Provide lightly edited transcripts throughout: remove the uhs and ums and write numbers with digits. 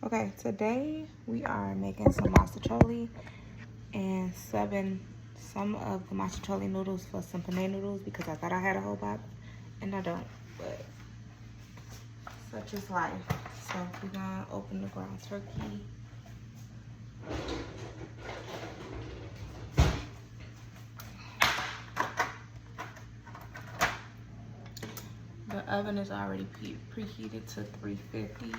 Okay, today we are making some mostaccioli and subbing some of the mostaccioli noodles for some penne noodles because I thought I had a whole box and I don't, but such is life. So we're gonna open the ground turkey. The oven is already preheated to 350.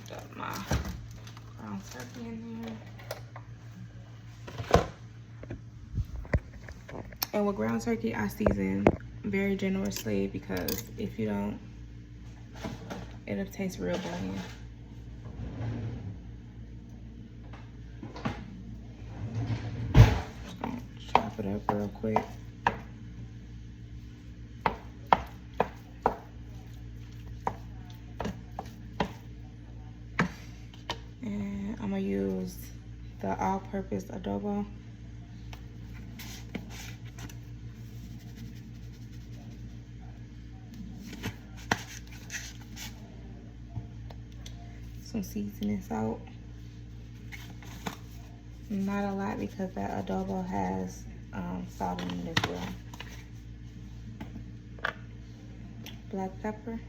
Got my ground turkey in there. And with ground turkey, I season very generously because if you don't, it'll taste real bland. Just gonna chop it up real quick. And I'm gonna use the all-purpose adobo. Some seasoning salt. Not a lot because that adobo has salt in it as well. Black pepper.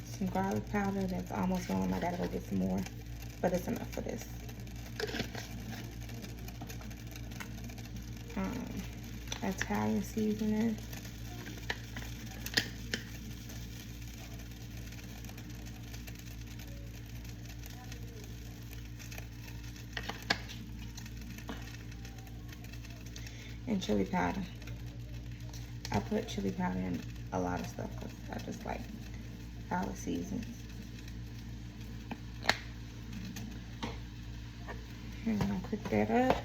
Some garlic powder that's almost gone. I gotta go get some more, but it's enough for this. Italian seasoning. And chili powder. I put chili powder in a lot of stuff because I just like how it seasons. And I'm gonna cook that up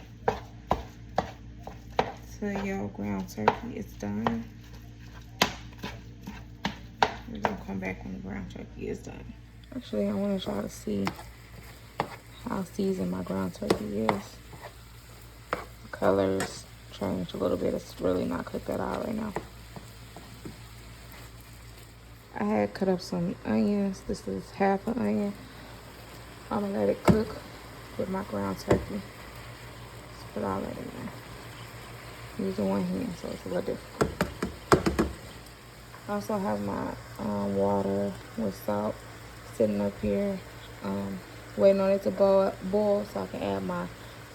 till your ground turkey is done. We're gonna come back when the ground turkey is done. Actually, I want y'all to see how seasoned my ground turkey is. The colors changed a little bit. It's really not cooked at all right now. I had cut up some onions. This is half an onion. I'm gonna let it cook with my ground turkey. Just put all that in there. Using one hand, so it's a little difficult. I also have my water with salt sitting up here, waiting on it to boil so I can add my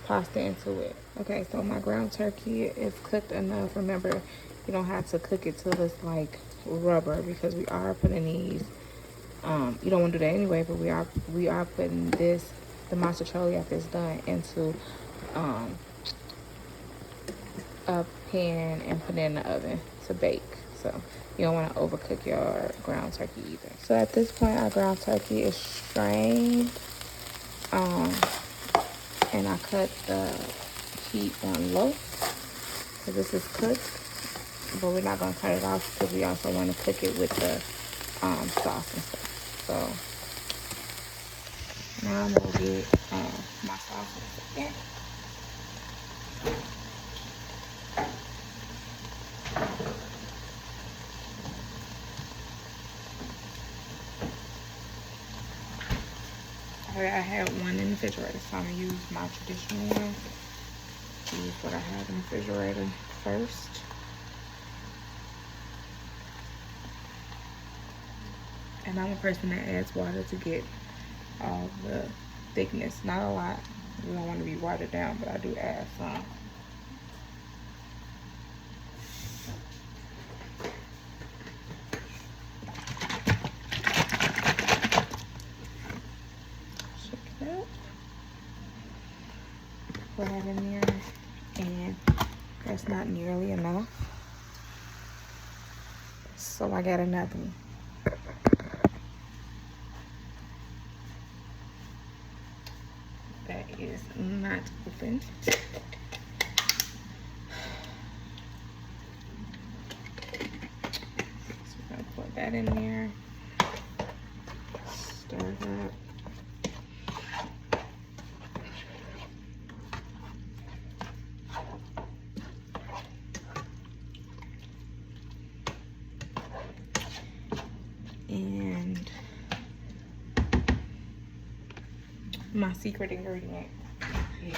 pasta into it. Okay, so my ground turkey is cooked enough. Remember, you don't have to cook it till it's like rubber because we are putting these. You don't want to do that anyway, but we are putting this, the mostaccioli after it's done, into a pan and put it in the oven to bake. So you don't want to overcook your ground turkey either. So at this point, our ground turkey is strained. And I cut the heat on low because this is cooked, but we're not going to cut it off because we also want to cook it with the sauce and stuff. So now I'm going to get my sauce in a second. I had one in the refrigerator, so I'm going to use my traditional one. Use what I have in the refrigerator first. And I'm a person that adds water to get all the thickness. Not a lot. You don't want to be watered down, but I do add some. Put that in there, and that's not nearly enough, so I got another one. That is not open. So we're gonna put that in there, stir it up. And my secret ingredient is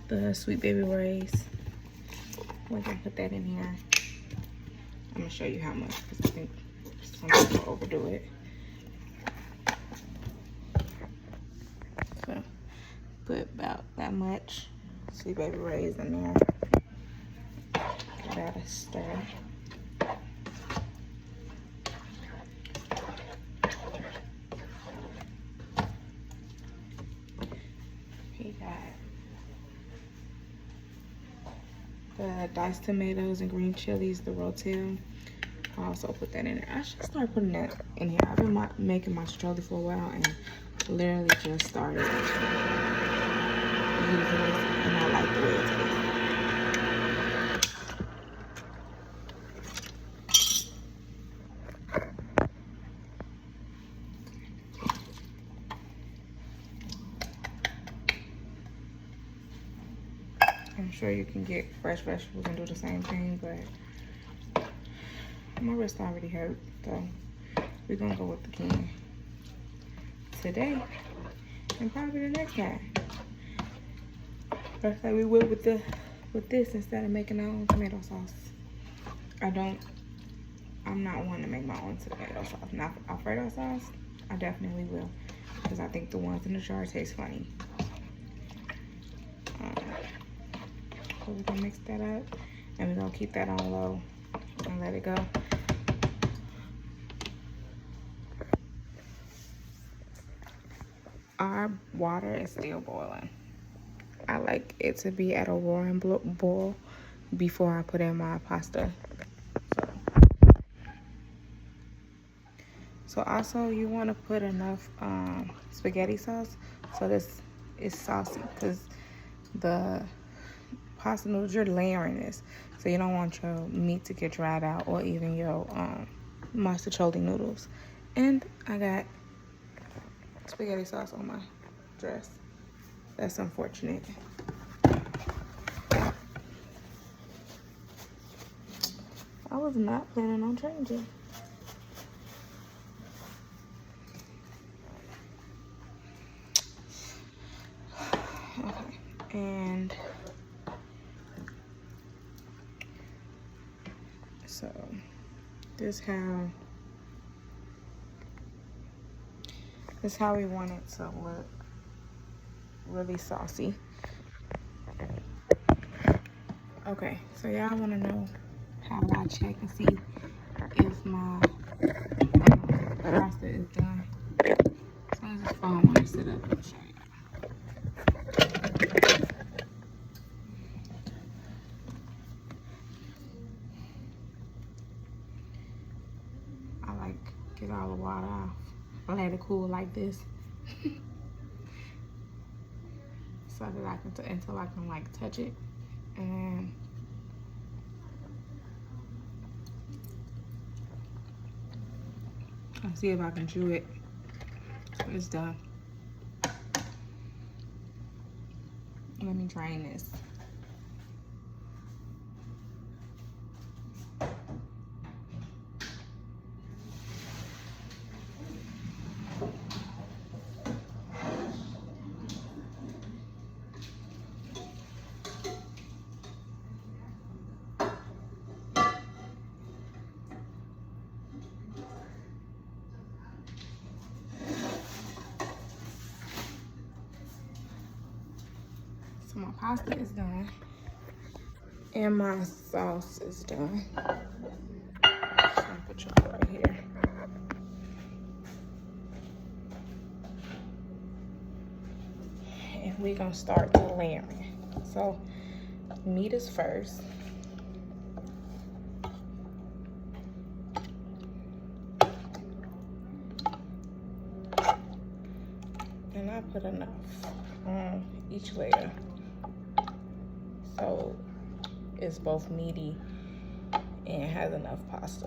the Sweet Baby Rays. We're gonna put that in here. I'm gonna show you how much because I think some people overdo it. So put about that much Sweet Baby Rays in there. Give that a stir. We got the diced tomatoes and green chilies, the rotel. I also put that in there. I should start putting that in here. I've been making mostaccioli for a while and literally just started using this, and I like the way it tastes. I'm sure you can get fresh vegetables and do the same thing, but my wrist already hurt, so we're gonna go with the can today and probably the next time. That's like we would with this instead of making our own tomato sauce. I'm not one to make my own tomato sauce. Not Alfredo sauce, I definitely will, because I think the ones in the jar taste funny. So we're gonna mix that up, and we're gonna keep that on low and let it go. Our water is still boiling. I like it to be at a roaring boil before I put in my pasta. So also you want to put enough spaghetti sauce so this is saucy, because the pasta noodles, you're layering this, so you don't want your meat to get dried out or even your mostaccioli noodles. And I got spaghetti sauce on my dress. That's unfortunate. I was not planning on changing. Okay, and so this is how we want it to look. Really saucy. Okay, so y'all want to know how I check and see if my pasta is done. So I just phone when I sit up and show you. I like get all the water off. I let it cool like this. So that I can, until I can like touch it, and I'll see if I can chew it. So it's done. Let me drain this. So my pasta is done, and my sauce is done. So I'll put y'all right here. And we're gonna start the layering. So meat is first. And I put enough on each layer, so it's both meaty and has enough pasta.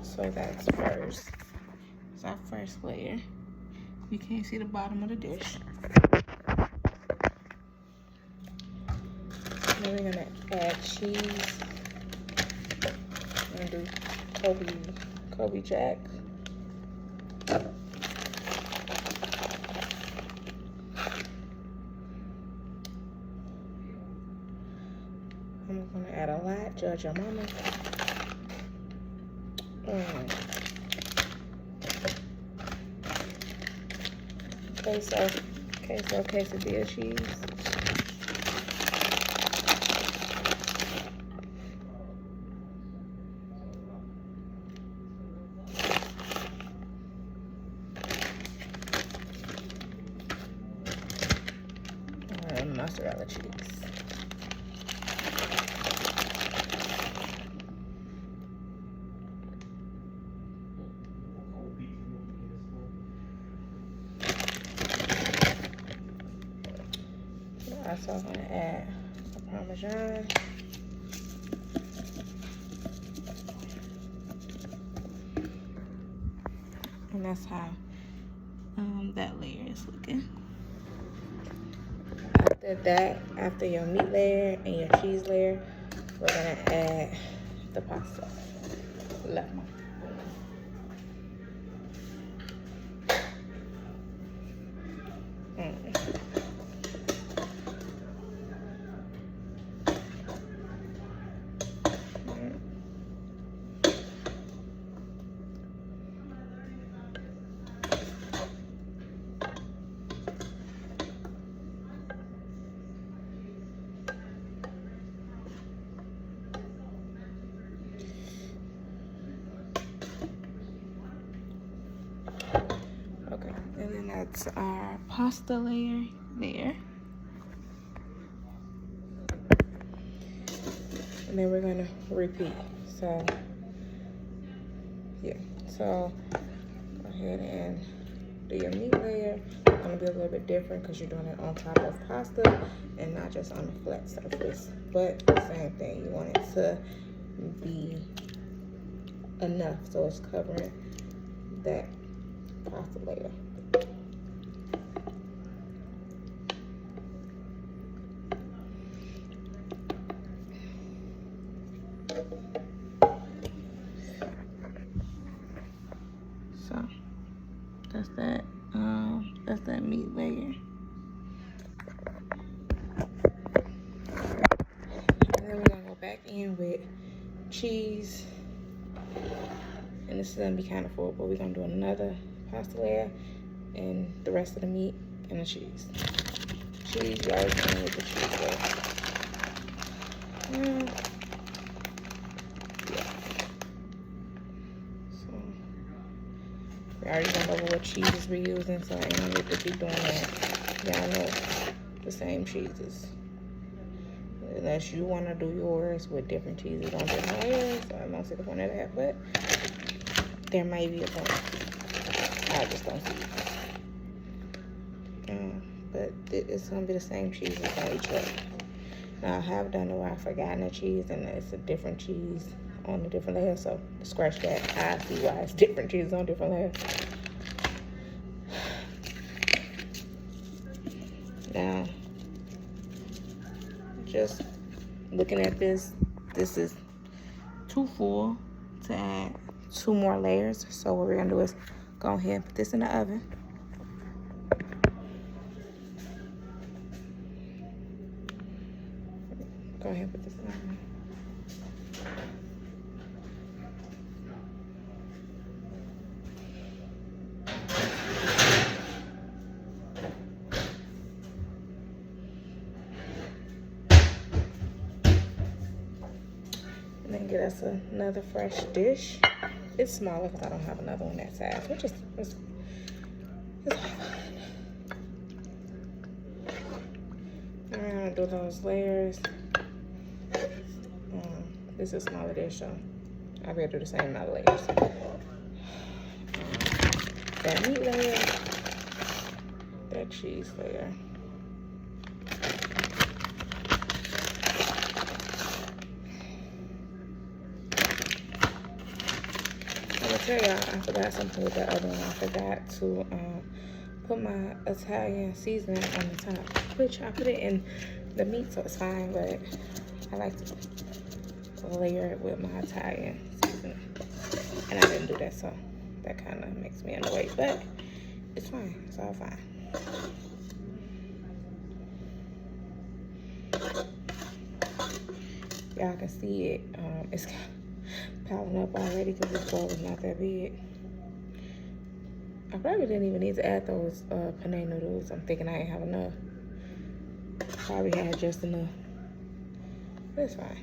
So that's first. It's our first layer. You can't see the bottom of the dish. then we're gonna add cheese. I'm gonna do Kobe Jack. I'm gonna add a lot, judge your mama. Quesadilla cheese. And mozzarella cheese. Also, I'm gonna add a Parmesan. And that's how that layer is looking. After that, after your meat layer and your cheese layer, we're gonna add the pasta. Left one. Okay, and then that's our pasta layer there. And then we're gonna repeat. So, yeah. So, go ahead and do your meat layer. It's gonna be a little bit different because you're doing it on top of pasta and not just on a flat surface. But same thing, you want it to be enough so it's covering that pasta layer. So that's that meat layer. And then we're gonna go back in with cheese. And this is gonna be kind of full, but we're gonna do another pasta layer and the rest of the meat and the cheese. Cheese, you already done with the cheese layer. Yeah. So we already went over what cheeses we're using, so I ain't gonna need to be doing that. Y'all know the same cheeses. Unless you wanna do yours with different cheeses on different layers, so I don't see the point of that, but there may be a point. I just don't see it. But it's gonna be the same cheeses on each layer. Now I have done it where I've forgotten the cheese and it's a different cheese on the different layers, so scratch that. I see why it's different cheeses on different layers. Now, just looking at this is too full to add 2 more layers. So what we're gonna do is go ahead and put this in the oven. Go ahead and put this in the oven. And then get us another fresh dish. It's smaller because I don't have another one that size, which is I'm gonna do those layers. This is a smaller dish, so I'll be able to do the same amount of layers. That meat layer, that cheese layer. I'm gonna tell y'all, I forgot something with that other one. I forgot to put my Italian seasoning on the top, which I put it in the meat, so it's fine, but I like to layer it with my Italian seasoning. And I didn't do that, so that kind of makes me annoyed, but it's fine. It's all fine. Y'all can see it. It's piling up already because this bowl is not that big. I probably didn't even need to add those penne noodles. I'm thinking I ain't have enough. Probably had just enough. But it's fine.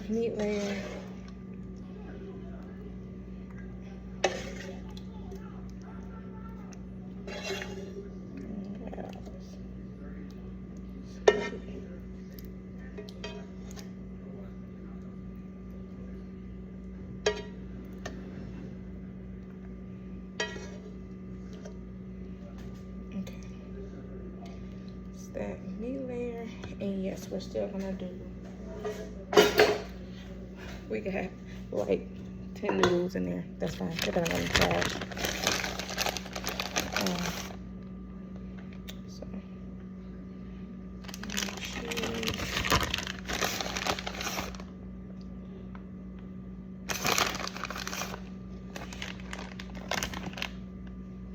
Meat layer. That meat layer, and yes, we're still gonna do, we could have like 10 noodles in there. That's fine. They're gonna go in the trash. So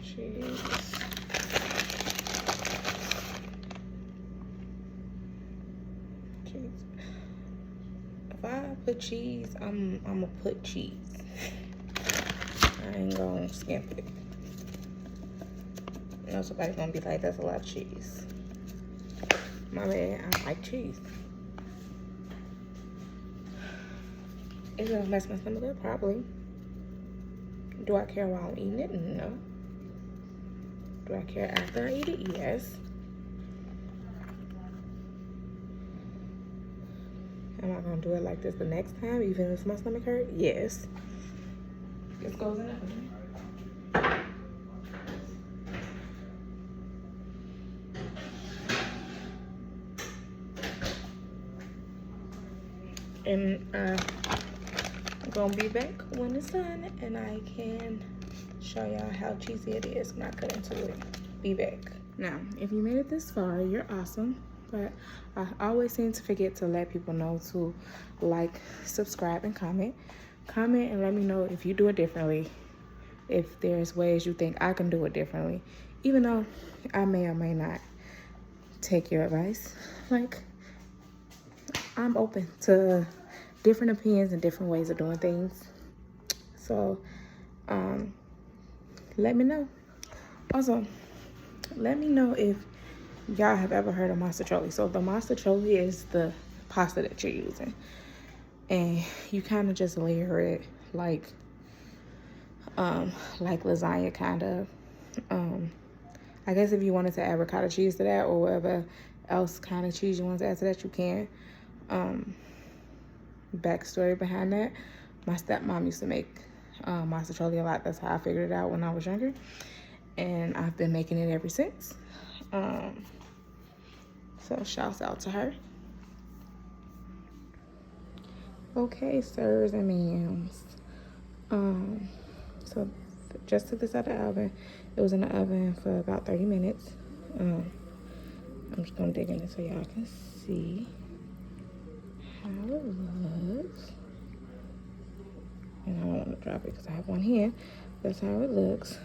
cheese. If I put cheese, I'm gonna put cheese. I ain't gonna skimp it. You know, somebody's gonna be like, that's a lot of cheese. My bad, I like cheese. Is it gonna mess my stomach up? Probably. Do I care while I'm eating it? No. Do I care after I eat it? Yes. Am I gonna do it like this the next time, even if my stomach hurt? Yes. This goes in the oven. And I'm gonna be back when it's done, and I can show y'all how cheesy it is when I cut into it. Be back. Now, if you made it this far, you're awesome. But I always seem to forget to let people know to like, subscribe, and comment. Comment and let me know if you do it differently. If there's ways you think I can do it differently. Even though I may or may not take your advice. Like, I'm open to different opinions and different ways of doing things. So, let me know. Also, let me know if y'all have ever heard of Mostaccioli. So the Mostaccioli is the pasta that you're using, and you kind of just layer it like lasagna kind of. I guess if you wanted to add ricotta cheese to that or whatever else kind of cheese you want to add to that, you can. Backstory behind that: my stepmom used to make Mostaccioli a lot. That's how I figured it out when I was younger, and I've been making it ever since. So shouts out to her. Okay, sirs and ma'ams. So just took this out of the oven. It was in the oven for about 30 minutes. I'm just gonna dig in it so y'all can see how it looks. And I don't want to drop it because I have one here. That's how it looks.